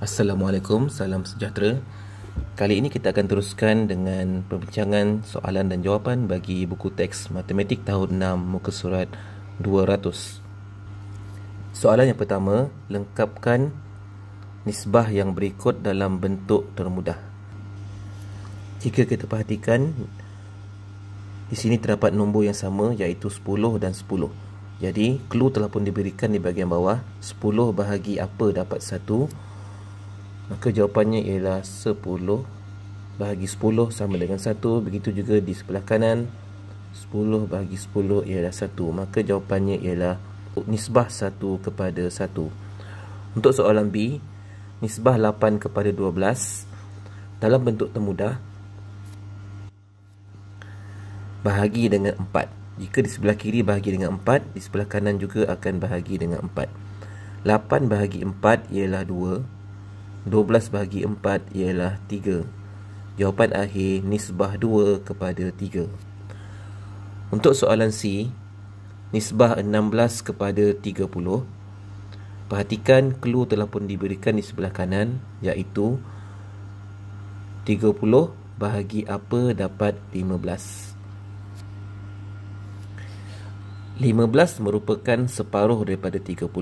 Assalamualaikum, salam sejahtera. Kali ini kita akan teruskan dengan perbincangan soalan dan jawapan bagi buku teks Matematik tahun 6 muka surat 200. Soalan yang pertama, lengkapkan nisbah yang berikut dalam bentuk termudah. Jika kita perhatikan, di sini terdapat nombor yang sama iaitu 10 dan 10. Jadi, clue telah pun diberikan di bahagian bawah. 10 bahagi apa dapat 1? Maka jawapannya ialah 10 bahagi 10 sama dengan 1. Begitu juga di sebelah kanan, 10 bahagi 10 ialah 1. Maka jawapannya ialah nisbah 1 kepada 1. Untuk soalan B, nisbah 8 kepada 12 dalam bentuk termudah, bahagi dengan 4. Jika di sebelah kiri bahagi dengan 4, di sebelah kanan juga akan bahagi dengan 4. 8 bahagi 4 ialah 2. 12 bahagi 4 ialah 3. Jawapan akhir nisbah 2 kepada 3. Untuk soalan C, nisbah 16 kepada 30. Perhatikan clue telah pun diberikan di sebelah kanan iaitu 30 bahagi apa dapat 15. 15 merupakan separuh daripada 30.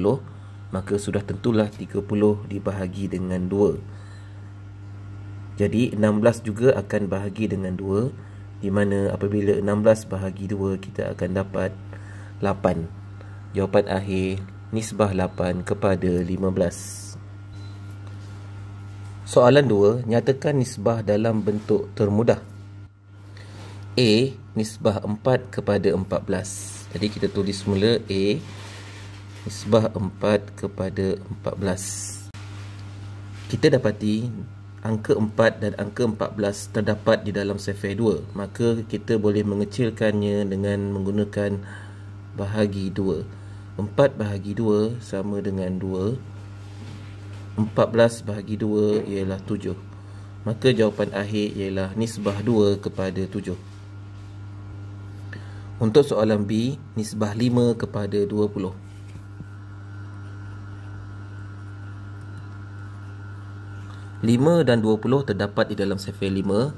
Maka sudah tentulah 30 dibahagi dengan 2. Jadi 16 juga akan bahagi dengan 2, di mana apabila 16 bahagi 2 kita akan dapat 8. Jawapan akhir nisbah 8 kepada 15. Soalan 2, nyatakan nisbah dalam bentuk termudah. A, nisbah 4 kepada 14. Jadi kita tulis mula A, nisbah 4 kepada 14. Kita dapati angka 4 dan angka 14 terdapat di dalam sifar 2. Maka kita boleh mengecilkannya dengan menggunakan bahagi 2. 4 bahagi 2 sama dengan 2. 14 bahagi 2 ialah 7. Maka jawapan akhir ialah nisbah 2 kepada 7. Untuk soalan B, nisbah 5 kepada 20. 5 dan 20 terdapat di dalam sifar 5.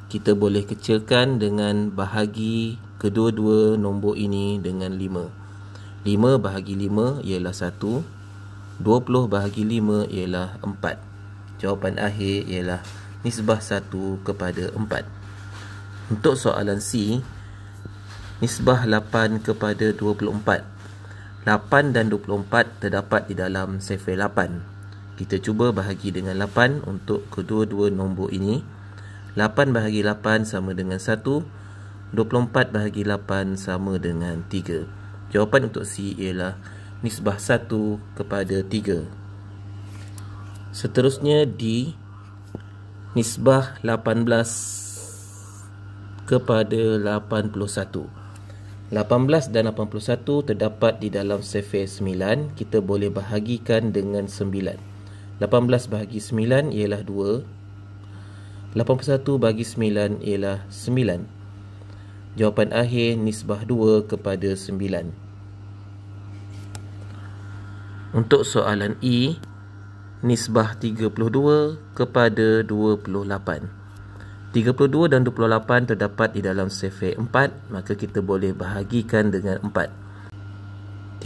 Kita boleh kecilkan dengan bahagi kedua-dua nombor ini dengan 5. 5 bahagi 5 ialah 1. 20 bahagi 5 ialah 4. Jawapan akhir ialah nisbah 1 kepada 4. Untuk soalan C, nisbah 8 kepada 24. 8 dan 24 terdapat di dalam sifar 8. Kita cuba bahagi dengan 8 untuk kedua-dua nombor ini. 8 bahagi 8 sama dengan 1. 24 bahagi 8 sama dengan 3. Jawapan untuk C ialah nisbah 1 kepada 3. Seterusnya D, nisbah 18 kepada 81. 18 dan 81 terdapat di dalam sifar 9. Kita boleh bahagikan dengan 9. 18 bahagi 9 ialah 2. 81 bahagi 9 ialah 9. Jawapan akhir nisbah 2 kepada 9. Untuk soalan E, nisbah 32 kepada 28. 32 dan 28 terdapat di dalam sifar 4. Maka kita boleh bahagikan dengan 4.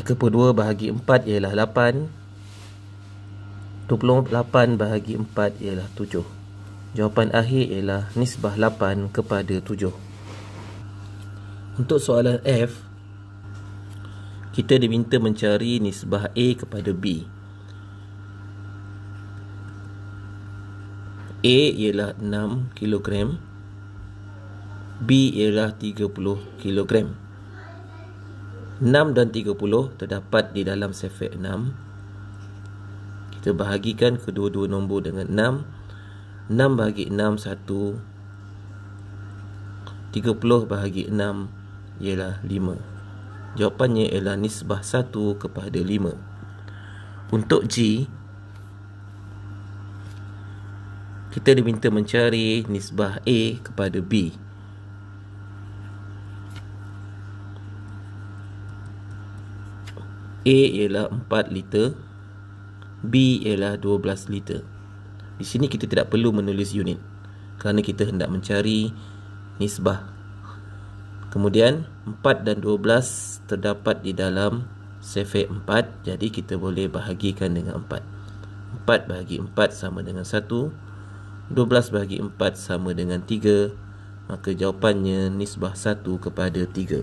32 bahagi 4 ialah 8. 28 bahagi 4 ialah 7. Jawapan akhir ialah nisbah 8 kepada 7. Untuk soalan F, kita diminta mencari nisbah A kepada B. A ialah 6 kg, B ialah 30 kg. 6 dan 30 terdapat di dalam sifar 6. Kita bahagikan kedua-dua nombor dengan 6. 6 bahagi 6, 1. 30 bahagi 6 ialah 5. Jawapannya ialah nisbah 1 kepada 5. Untuk G, kita diminta mencari nisbah A kepada B. A ialah 4 liter. B ialah 12 liter. Di sini kita tidak perlu menulis unit kerana kita hendak mencari nisbah. Kemudian 4 dan 12 terdapat di dalam sefek 4, jadi kita boleh bahagikan dengan 4. 4 bahagi 4 sama dengan 1, 12 bahagi 4 sama dengan 3, maka jawapannya nisbah 1 kepada 3.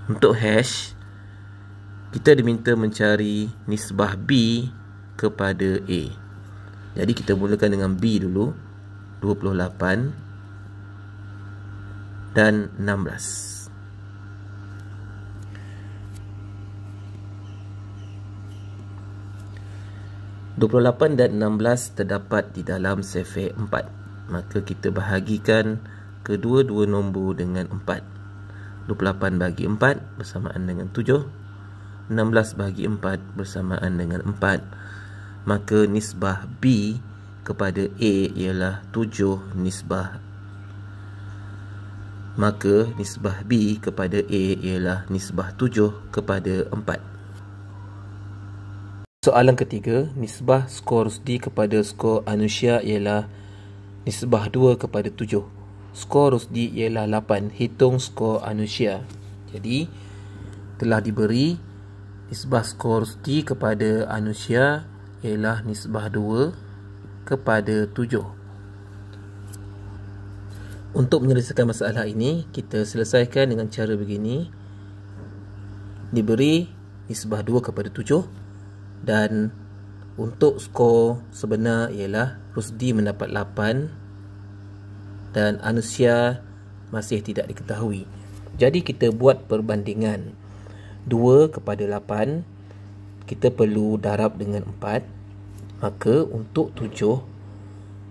Untuk hash, kita diminta mencari nisbah B kepada A. Jadi kita mulakan dengan B dulu, 28 dan 16. (28) dan 16 terdapat di dalam sefek 4. Maka kita bahagikan kedua-dua nombor dengan 4. 28 bagi 4 bersamaan dengan 7. 16 bagi 4 bersamaan dengan 4. Maka nisbah B kepada A ialah 7 nisbah. Maka nisbah B kepada A ialah nisbah 7 kepada 4. Soalan ketiga, nisbah skor Rusdi kepada skor Anusya ialah nisbah 2 kepada 7. Skor Rusdi ialah 8. Hitung skor Anusya. Jadi, telah diberi nisbah skor Rusdi kepada Anusya ialah nisbah 2 kepada 7. Untuk menyelesaikan masalah ini, kita selesaikan dengan cara begini. Diberi nisbah 2 kepada 7 dan untuk skor sebenar ialah Rusdi mendapat 8 dan Anusya masih tidak diketahui. Jadi kita buat perbandingan 2 kepada 8, kita perlu darab dengan 4. Maka untuk 7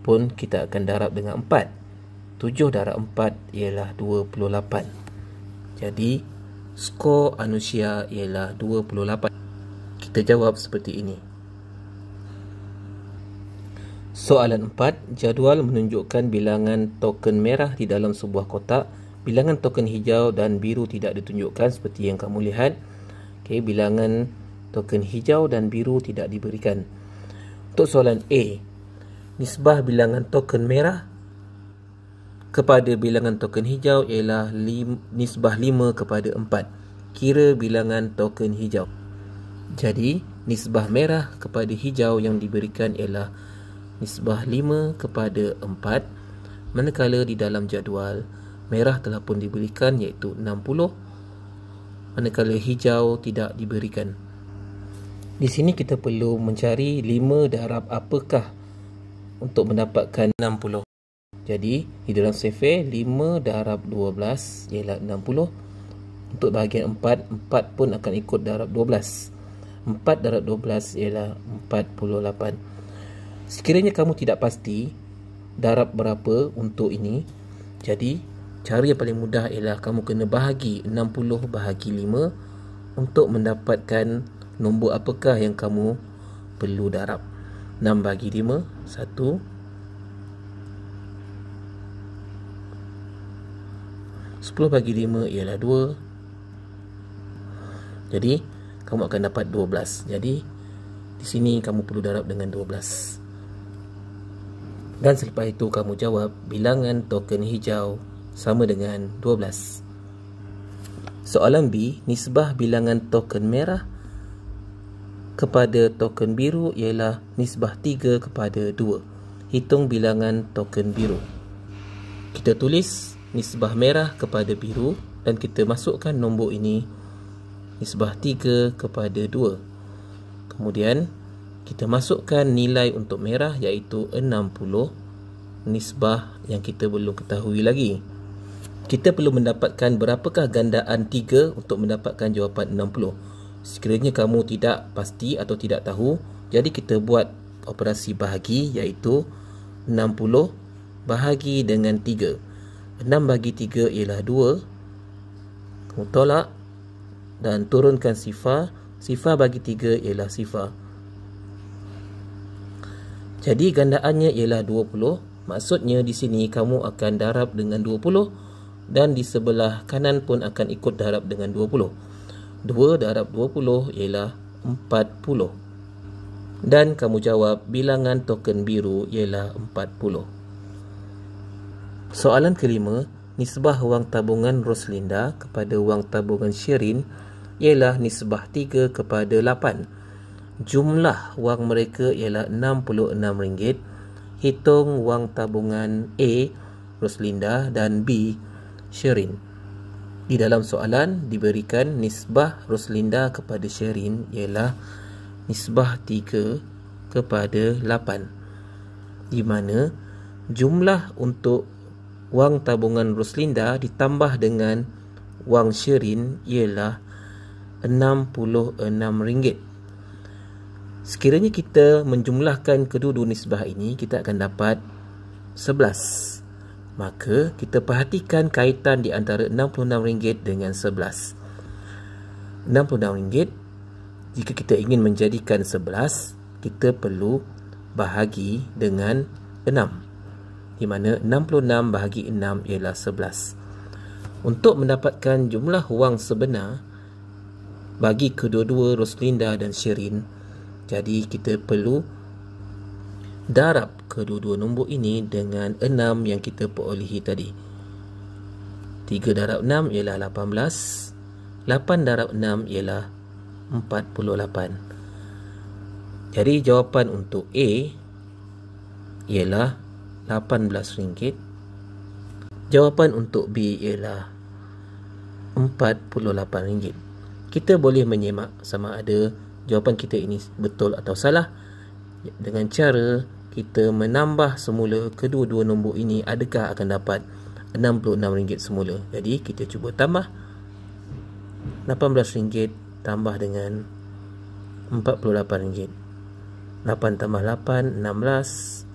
pun kita akan darab dengan 4. 7 darab 4 ialah 28. Jadi skor Anusya ialah 28. Kita jawab seperti ini. Soalan 4. Jadual menunjukkan bilangan token merah di dalam sebuah kotak. Bilangan token hijau dan biru tidak ditunjukkan seperti yang kamu lihat. Okey, bilangan token hijau dan biru tidak diberikan. Untuk soalan A, nisbah bilangan token merah kepada bilangan token hijau ialah nisbah 5 kepada 4. Kira bilangan token hijau. Jadi, nisbah merah kepada hijau yang diberikan ialah nisbah 5 kepada 4. Manakala di dalam jadual, merah telah pun diberikan iaitu 60. Manakala hijau tidak diberikan. Di sini kita perlu mencari 5 darab apakah untuk mendapatkan 60. Jadi, di dalam sefek 5 darab 12 ialah 60. Untuk bahagian 4, 4 pun akan ikut darab 12. 4 darab 12 ialah 48. Sekiranya kamu tidak pasti darab berapa untuk ini, jadi cara yang paling mudah ialah kamu kena bahagi 60 bahagi 5 untuk mendapatkan nombor apakah yang kamu perlu darab. 6 bagi 5, 1. 10 bagi 5 ialah 2. Jadi, kamu akan dapat 12. Jadi, di sini kamu perlu darab dengan 12. Dan selepas itu kamu jawab bilangan token hijau sama dengan 12. Soalan B, nisbah bilangan token merah kepada token biru ialah nisbah 3 kepada 2. Hitung bilangan token biru. Kita tulis nisbah merah kepada biru dan kita masukkan nombor ini nisbah 3 kepada 2. Kemudian kita masukkan nilai untuk merah iaitu 60, nisbah yang kita belum ketahui lagi. Kita perlu mendapatkan berapakah gandaan 3 untuk mendapatkan jawapan 60. Sekiranya kamu tidak pasti atau tidak tahu, jadi kita buat operasi bahagi iaitu 60 bahagi dengan 3. 6 bagi 3 ialah 2. Kamu tolak dan turunkan sifar. Sifar bagi 3 ialah sifar. Jadi gandaannya ialah 20. Maksudnya di sini kamu akan darab dengan 20 dan di sebelah kanan pun akan ikut darab dengan 20. 2 darab 20 ialah 40. Dan kamu jawab bilangan token biru ialah 40. Soalan kelima, nisbah wang tabungan Roslinda kepada wang tabungan Sheryn ialah nisbah 3 kepada 8. Jumlah wang mereka ialah RM66. Hitung wang tabungan A, Roslinda, dan B, Sheryn. Di dalam soalan diberikan nisbah Roslinda kepada Sheryn ialah nisbah 3 kepada 8, di mana jumlah untuk wang tabungan Roslinda ditambah dengan wang Sheryn ialah RM66. Sekiranya kita menjumlahkan kedua-dua nisbah ini, kita akan dapat 11. Maka kita perhatikan kaitan di antara RM66 dengan 11. RM66, jika kita ingin menjadikan 11, kita perlu bahagi dengan 6, di mana 66 bahagi 6 ialah 11. Untuk mendapatkan jumlah wang sebenar bagi kedua-dua Roslinda dan Sheryn, jadi kita perlu darab kedua-dua nombor ini dengan 6 yang kita perolehi tadi. 3 darab 6 ialah 18. 8 darab 6 ialah 48. Jadi jawapan untuk A ialah RM18. Jawapan untuk B ialah RM48. Kita boleh menyemak sama ada jawapan kita ini betul atau salah dengan cara kita menambah semula kedua-dua nombor ini, adakah akan dapat RM66 semula. Jadi kita cuba tambah RM18 tambah dengan RM48. 8 tambah 8, 16.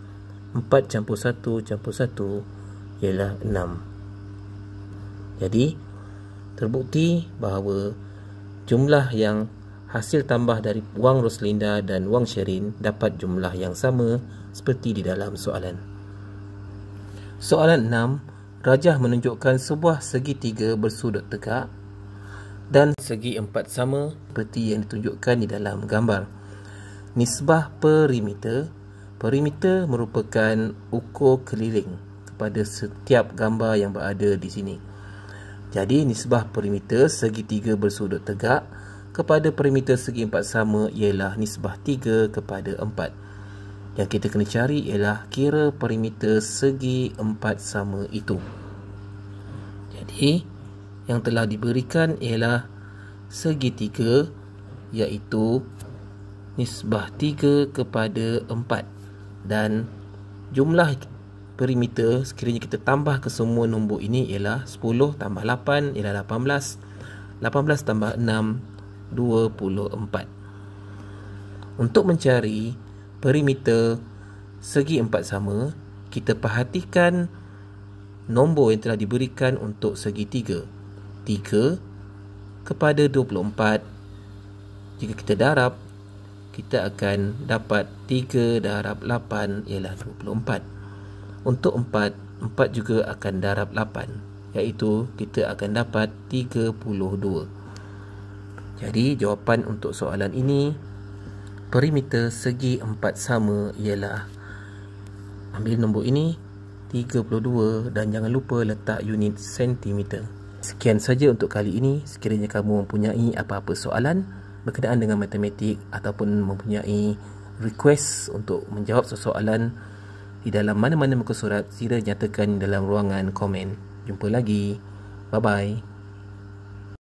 4 campur 1 campur 1 ialah 6. Jadi terbukti bahawa jumlah yang hasil tambah dari wang Roslinda dan wang Sheryn dapat jumlah yang sama seperti di dalam soalan. Soalan 6, rajah menunjukkan sebuah segitiga bersudut tegak dan segi empat sama seperti yang ditunjukkan di dalam gambar. Nisbah perimeter. Perimeter merupakan ukur keliling kepada setiap gambar yang berada di sini. Jadi nisbah perimeter segitiga bersudut tegak kepada perimeter segi empat sama ialah nisbah 3 kepada 4. Yang kita kena cari ialah kira perimeter segi empat sama itu. Jadi yang telah diberikan ialah segitiga, iaitu nisbah 3 kepada 4, dan jumlah perimeter sekiranya kita tambah ke semua nombor ini ialah 10 tambah 8 ialah 18. 18 tambah 6, 24. Untuk mencari perimeter segi empat sama, kita perhatikan nombor yang telah diberikan untuk segitiga. 3 kepada 24. Jika kita darab, kita akan dapat 3 darab 8 ialah 24. Untuk 4 juga akan darab 8, iaitu kita akan dapat 32. Jadi jawapan untuk soalan ini, perimeter segi empat sama ialah, ambil nombor ini 32 dan jangan lupa letak unit sentimeter. Sekian saja untuk kali ini. Sekiranya kamu mempunyai apa-apa soalan berkenaan dengan matematik ataupun mempunyai request untuk menjawab soalan di dalam mana-mana muka surat, sila nyatakan dalam ruangan komen. Jumpa lagi. Bye bye.